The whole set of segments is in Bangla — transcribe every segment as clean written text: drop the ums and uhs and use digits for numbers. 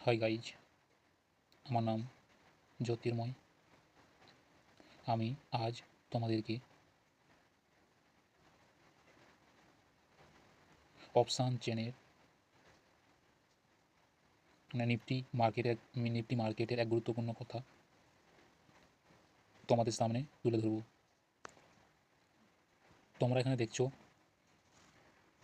হাই গাইজ, আমার নাম জ্যোতির্ময়। আমি আজ তোমাদেরকে অপশান চেনের নিফটি মার্কেটের এক গুরুত্বপূর্ণ কথা তোমাদের সামনে তুলে ধরব। তোমরা এখানে দেখছো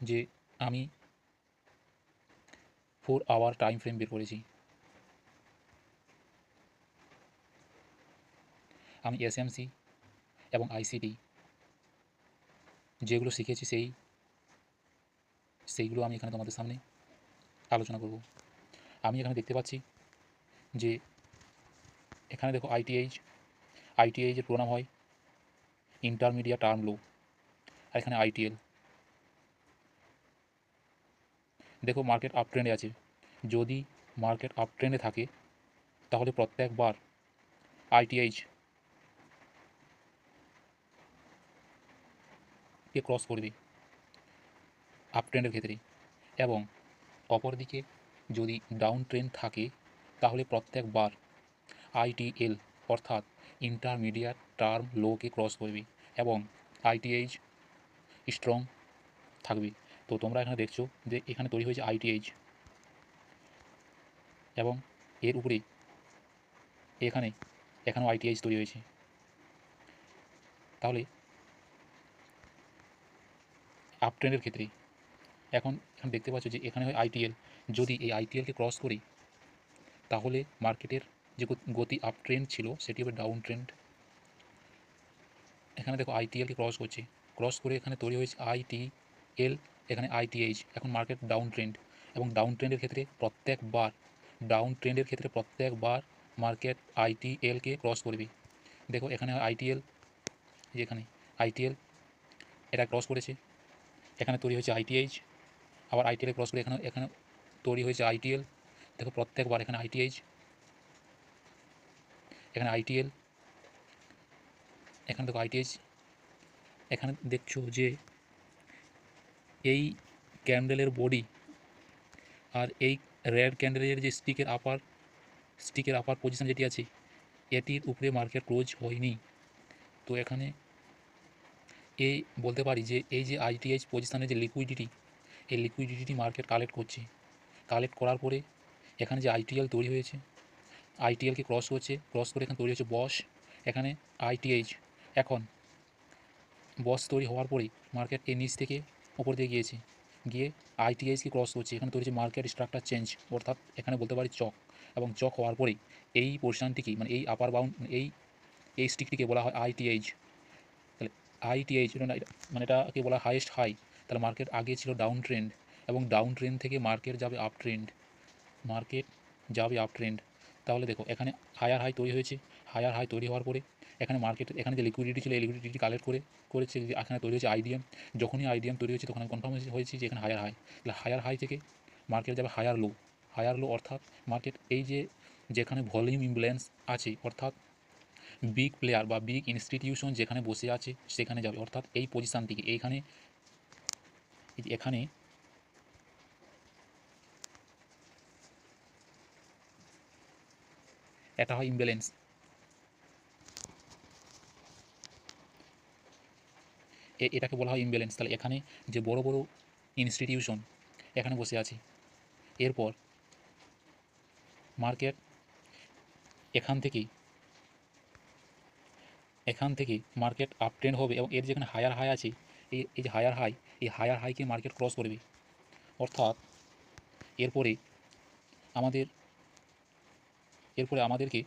যে আমি 4 আওয়ার টাইম ফ্রেম বের করেছি। আমি এসএমসি এবং আইসিটি যেগুলো শিখেছি সেইগুলো আমি এখানে তোমাদের সামনে আলোচনা করব। আমি এখানে দেখতে পাচ্ছি যে এখানে দেখো আইটিএইচের প্রোনাম হয় ইন্টারমিডিয়েট টার্ম লো, আর এখানে আইটিএল। দেখো মার্কেট আপ ট্রেন্ডে আছে। যদি মার্কেট আপ ট্রেন্ডে থাকে তাহলে প্রত্যেকবার আইটিএইচ কে ক্রস করবে আপ ট্রেন্ডের ক্ষেত্রে, এবং অপরদিকে যদি ডাউন ট্রেন্ড থাকে তাহলে প্রত্যেকবার আইটিএল অর্থাৎ ইন্টারমিডিয়েট টার্ম লোকে ক্রস করবে এবং আইটিএইচ স্ট্রং থাকবে। তো তোমরা এখানে দেখছো যে এখানে তৈরি হয়েছে আইটিএইচ এবং এর উপরে এখানেও আইটিএইচ তৈরি হয়েছে। তাহলে আপ ট্রেন্ডের ক্ষেত্রে এখন দেখতে পাচ্ছ যে এখানে হয় আইটিএল। যদি এই আইটিএলকে ক্রস করি তাহলে মার্কেটের যে গতি আপ ট্রেন্ড ছিল সেটি হবে ডাউন ট্রেন্ড। এখানে দেখো আইটিএলকে ক্রস করে এখানে তৈরি হয়েছে আইটিএল, এখানে আইটিএইচ। এখন মার্কেট ডাউন ট্রেন্ড, এবং ডাউন ট্রেন্ডের ক্ষেত্রে প্রত্যেকবার মার্কেট আইটিএলকে ক্রস করবে। দেখো এখানে আইটিএল, যেখানে আইটিএল এটা ক্রস করেছে, এখানে তৈরি হয়েছে আইটিএইচ, আবার আইটিএল ক্রস করে এখানে তৈরি হয়েছে আইটিএল। দেখো প্রত্যেকবার এখানে আইটিএইচ, এখানে আইটিএল, এখানে দেখো আইটিএইচ। এখানে দেখছো যে এই ক্যান্ডেলের বডি আর এই রেড ক্যান্ডেলের যে স্টিকের আপার পজিশন যেটি আছে এটির উপরে মার্কেট ক্লোজ হয়নি। তো এখানে এই বলতে পারি যে এই যে আইটিএইচ পজিশনের যে এই লিকুইডিটি মার্কেট কালেক্ট করার পরে এখানে যে আইটিএল তৈরি হয়েছে, আইটিএলকে ক্রস করে এখানে তৈরি হয়েছে বস। এখানে আইটিএইচ, এখন বস তৈরি হওয়ার পরেই মার্কেট এই নিচ থেকে ওপর দিয়ে গিয়ে আইটিএইচকে ক্রস করছে, এখানে তৈরি হচ্ছে মার্কেট স্ট্রাকচার চেঞ্জ, অর্থাৎ এখানে বলতে পারি চক। এবং চক হওয়ার পরেই এই পোর্শনটিকেই মানে এই আপার বাউন্ড এই স্টিকটিকে বলা হয় আইটিএইচ। তাহলে আইটিএইচ মানে এটাকে বলা হয় হাইয়েস্ট হাই। তাহলে মার্কেট আগে ছিল ডাউন ট্রেন্ড, এবং ডাউন ট্রেন্ড থেকে মার্কেট যাবে আপ ট্রেন্ড। তাহলে দেখো এখানে হায়ার হাই তৈরি হওয়ার পরে এখানে যে লিকুইডিটি ছিল এই লিকুইডিটি করেছে এখানে তৈরি হয়েছে আইডিএম। যখনই আইডিএম তৈরি হয়েছে তখন কনফার্ম হয়েছে যে এখানে হায়ার হাই। তাহলে হায়ার হাই থেকে মার্কেট যাবে হায়ার লো, অর্থাৎ মার্কেট এই যেখানে ভলিউম ইমব্যালেন্স আছে, অর্থাৎ বিগ প্লেয়ার বা বিগ ইনস্টিটিউশন যেখানে বসে আছে সেখানে যাবে, অর্থাৎ এই পজিশান থেকে এখানে এটা হয় ইমব্যালেন্স। এটাকে বলা হয় ইমব্যালেন্স। তাহলে এখানে যে বড় বড় ইনস্টিটিউশন এখানে বসে আছে, এরপর মার্কেট এখান থেকে মার্কেট আপ ট্রেন্ড হবে, এবং এর যেখানে হায়ার হাই আছে এই যে হায়ার হাইকে মার্কেট ক্রস করবে। অর্থাৎ এরপরে আমাদেরকে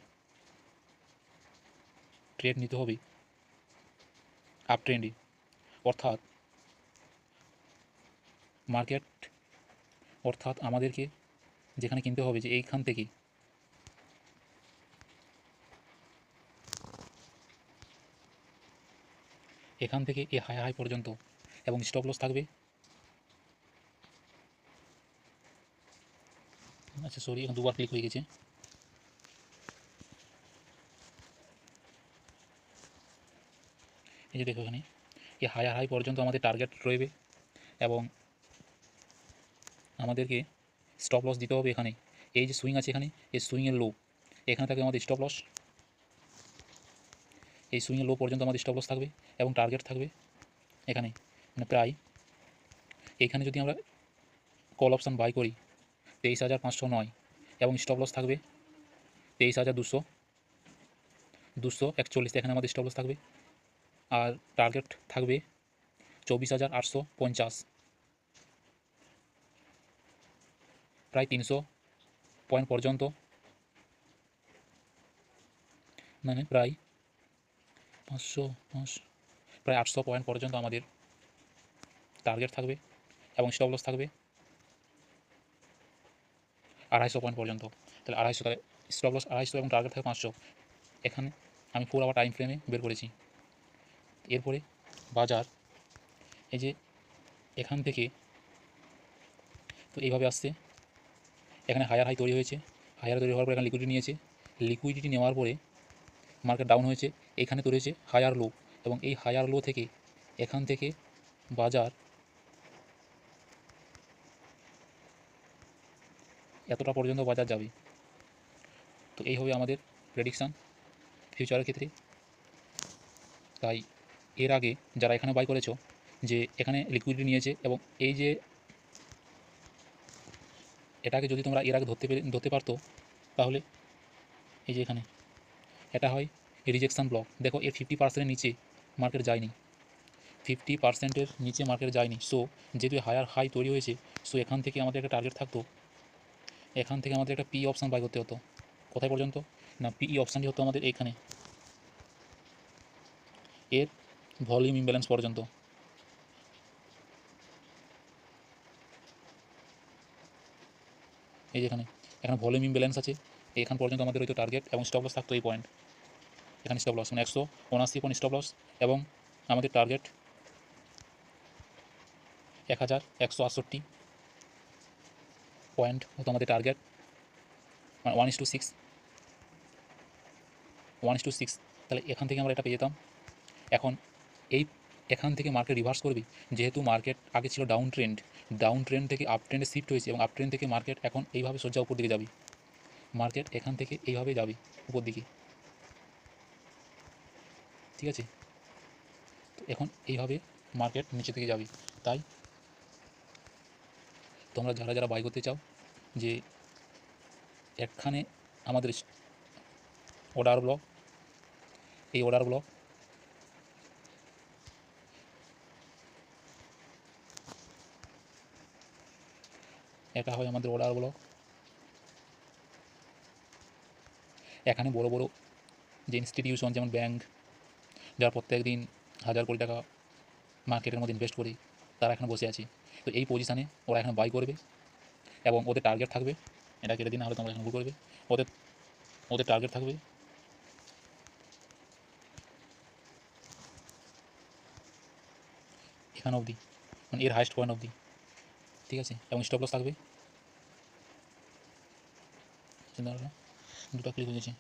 ট্রেড নিতে হবে আপ ট্রেন্ডে, অর্থাৎ আমাদেরকে যেখানে কিনতে হবে যে এইখান থেকে এই হাই পর্যন্ত, এবং স্টপ লস থাকবে। আচ্ছা সরি, এখন দুবার ক্লিক হয়ে গেছে। এই যে দেখো এখানে এই হাই পর্যন্ত আমাদের টার্গেট রয়েবে, এবং আমাদেরকে স্টপ লস দিতে হবে এখানে এই যে সুইং আছে এখানে, এই সুইংয়ের লো, এখানে থাকবে আমাদের স্টপ লস, এই সুইংয়ের লো পর্যন্ত আমাদের স্টপ লস থাকবে এবং টার্গেট থাকবে এখানে, মানে প্রায় এখানে যদি আমরা কল অপশান বাই করি 23,509 এবং স্টপ লস থাকবে 23,241, এখানে আমাদের স্টপ লস থাকবে, আর টার্গেট থাকবে 24,850, প্রায় 300 পয়েন্ট পর্যন্ত, মানে প্রায় 800 পয়েন্ট পর্যন্ত আমাদের টার্গেট থাকবে এবং স্টপ লস থাকবে 250 পয়েন্ট পর্যন্ত। তাহলে 250, তাহলে স্টপ লস 250 এবং টার্গেট থাকবে 500। এখানে আমি 4 আওয়ার টাইম ফ্রেমে বের করেছি। এরপরে বাজার এই যে এখান থেকে তো এইভাবে আসছে, এখানে হায়ার হাই তৈরি হয়েছে, হায়ার তৈরি হওয়ার পরে এখানে লিকুইডিটি নিয়েছে, লিকুইডিটি নেওয়ার পরে মার্কেট ডাউন হয়েছে, এখানে তৈরি হয়েছে হায়ার লো, এবং এই হায়ার লো থেকে এখান থেকে বাজার এতটা পর্যন্ত বাজার যাবে। তো এই হবে আমাদের প্রেডিকশান ফিউচারের ক্ষেত্রে। তাই এর আগে যারা এখানে বাই করেছো, যে এখানে লিকুইডিটি নিয়েছে এবং এই যে এটাকে যদি তোমরা এর আগে ধরতে পারতো, তাহলে এই যে এখানে এটা হয় রিজেকশান ব্লক। দেখো এর 50%-এর নিচে মার্কেট যায়নি, 50%-এর নিচে মার্কেট যায়নি। সো যেহেতু হায়ার হাই তৈরি হয়েছে, সো এখান থেকে আমাদের একটা টার্গেট থাকতো, এখান থেকে আমাদের একটা পি অপশান বাই করতে হতো। কোথায় পর্যন্ত না, পিই অপশানটি হতো আমাদের এইখানে, এর ভলিউম ইমব্যালেন্স পর্যন্ত। এই যেখানে এখানে ভলিউম ইমব্যালেন্স আছে, এখান পর্যন্ত আমাদের হয়তো টার্গেট এবং স্টপ লস থাকতো এই পয়েন্ট, এখানে স্টপ লস মানে 179 পয়েন্ট স্টপ লস, এবং আমাদের টার্গেট 1168 পয়েন্ট হতো আমাদের টার্গেট, মানে 1:6, 1:6। তাহলে এখান থেকে আমরা এটা পেয়ে যেতাম। এখন এখান থেকে মার্কেট রিভার্স করবে, যেহেতু মার্কেট আগে ছিল ডাউন ট্রেন্ড থেকে আপ ট্রেন্ডে শিফট হয়েছে, এবং আপ ট্রেন্ড থেকে মার্কেট এখন এইভাবে সোজা উপর দিকে যাবে, মার্কেট এখান থেকে এইভাবে যাবে উপর দিকে, ঠিক আছে। তো এখন এইভাবে মার্কেট নিচে দিকে যাবে। তাই তোমরা যারা যারা বাই করতে চাও, যে এখানে আমাদের অর্ডার ব্লক, এই অর্ডার ব্লক এটা হয় আমাদের অর্ডার ব্লক। এখানে বড় বড় যে ইনস্টিটিউশন যেমন ব্যাংক, যারা প্রত্যেক দিন 1000 কোটি টাকা মার্কেটের মধ্যে ইনভেস্ট করে, তারা এখানে বসে আছে। তো এই পজিশানে ওরা এখানে বাই করবে এবং ওদের টার্গেট থাকবে, এটা কেটে দিন, নাহলে তোমরা এখানে ভুল করবে, ওদের ওদের টার্গেট থাকবে এখানে অবধি, মানে এর হাইস্ট পয়েন্ট অবধি, ঠিক আছে, এবং স্টপ লস থাকবে, দুটো ক্লিক হয়েছে।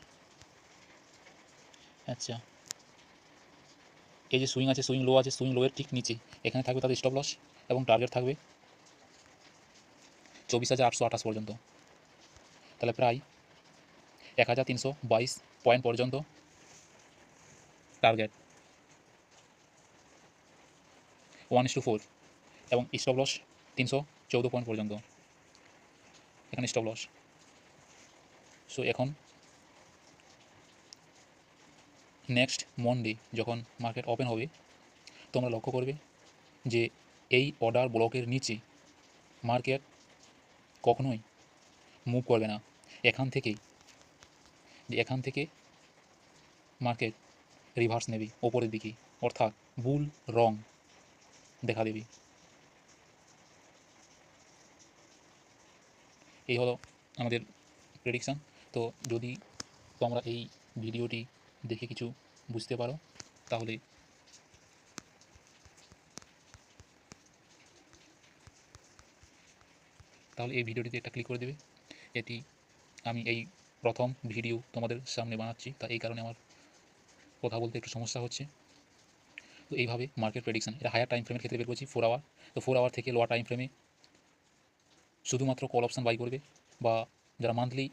আচ্ছা, এই যে সুইং আছে, সুইং লো আছে, সুইং লোয়ের ঠিক নিচে এখানে থাকবে তাদের স্টপ লস, এবং টার্গেট থাকবে 24,828 পর্যন্ত। তাহলে প্রায় 1,322 পয়েন্ট পর্যন্ত টার্গেট, 1:4, এবং স্টপ লস 314 পয়েন্ট পর্যন্ত এখানে স্টপ লস। সো এখন নেক্সট মন্ডে যখন মার্কেট ওপেন হবে, তোমরা লক্ষ্য করবে যে এই অর্ডার ব্লকের নিচে মার্কেট কখনোই মুভ করবে না, এখান থেকে মার্কেট রিভার্স নেবে ওপরের দিকে, অর্থাৎ বুল রং দেখা দেবে। এই হলো আমাদের প্রেডিকশান। তো যদি তোমরা এই ভিডিওটি দেখে কিছু বুঝতে পারো, তাহলে এই ভিডিওটিতে একটা ক্লিক করে দেবে। এটি আমি এই প্রথম ভিডিও তোমাদের সামনে বানাচ্ছি, তাই এই কারণে আমার কথা বলতে একটু সমস্যা হচ্ছে। তো এইভাবে মার্কেট প্রেডিকশান, এটা হায়ার টাইম ফ্রেমের ক্ষেত্রে বের করছি 4 আওয়ার। তো 4 আওয়ার থেকে লোয়ার টাইম ফ্রেমে শুধুমাত্র কল অপশান বাই করবে বা যারা মান্থলি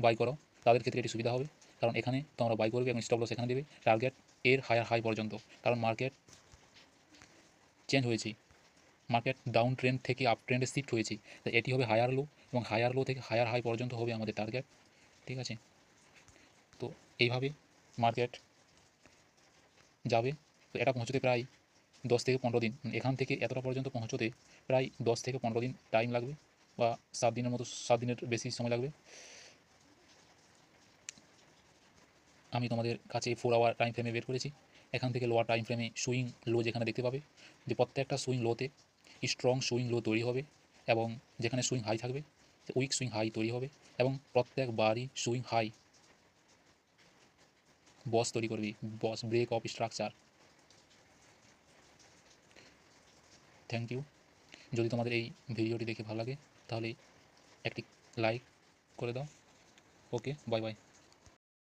বাই করো তাদের ক্ষেত্রে এটি সুবিধা হবে, কারণ এখানে তোমরা বাই করবে এবং স্টপ লস এখানে দেবে টার্গেট এর হায়ার হাই পর্যন্ত, কারণ মার্কেট চেঞ্জ হয়েছে, মার্কেট ডাউন ট্রেন্ড থেকে আপ ট্রেন্ডে শিফট হয়েছে, তো এটি হবে হায়ার লো এবং হায়ার লো থেকে হায়ার হাই পর্যন্ত হবে আমাদের টার্গেট। ঠিক আছে, তো এইভাবে মার্কেট যাবে। তো এটা পৌঁছতে প্রায় 10 থেকে 15 দিন, এখান থেকে এতটা পর্যন্ত পৌঁছতে প্রায় 10 থেকে 15 দিন টাইম লাগবে, বা 7 দিনের মতো, 7 দিনের বেশি সময় লাগবে। আমি তোমাদের কাছে 4 আওয়ার টাইম ফ্রেমে বের করেছি। এখান থেকে লোয়ার টাইম ফ্রেমে সুইং লো যেখানে দেখতে পাবে, যে প্রত্যেকটা সুইং লোতে স্ট্রং সুইং লো তৈরি হবে, এবং যেখানে সুইং হাই থাকবে উইক সুইং হাই তৈরি হবে, এবং প্রত্যেকবারই সুইং হাই বস তৈরি করবে, BOS break of structure. Thank you. যদি তোমাদের এই ভিডিওটি দেখে ভালো লাগে তাহলে একটি লাইক করে দাও। ওকে, বাই বাই।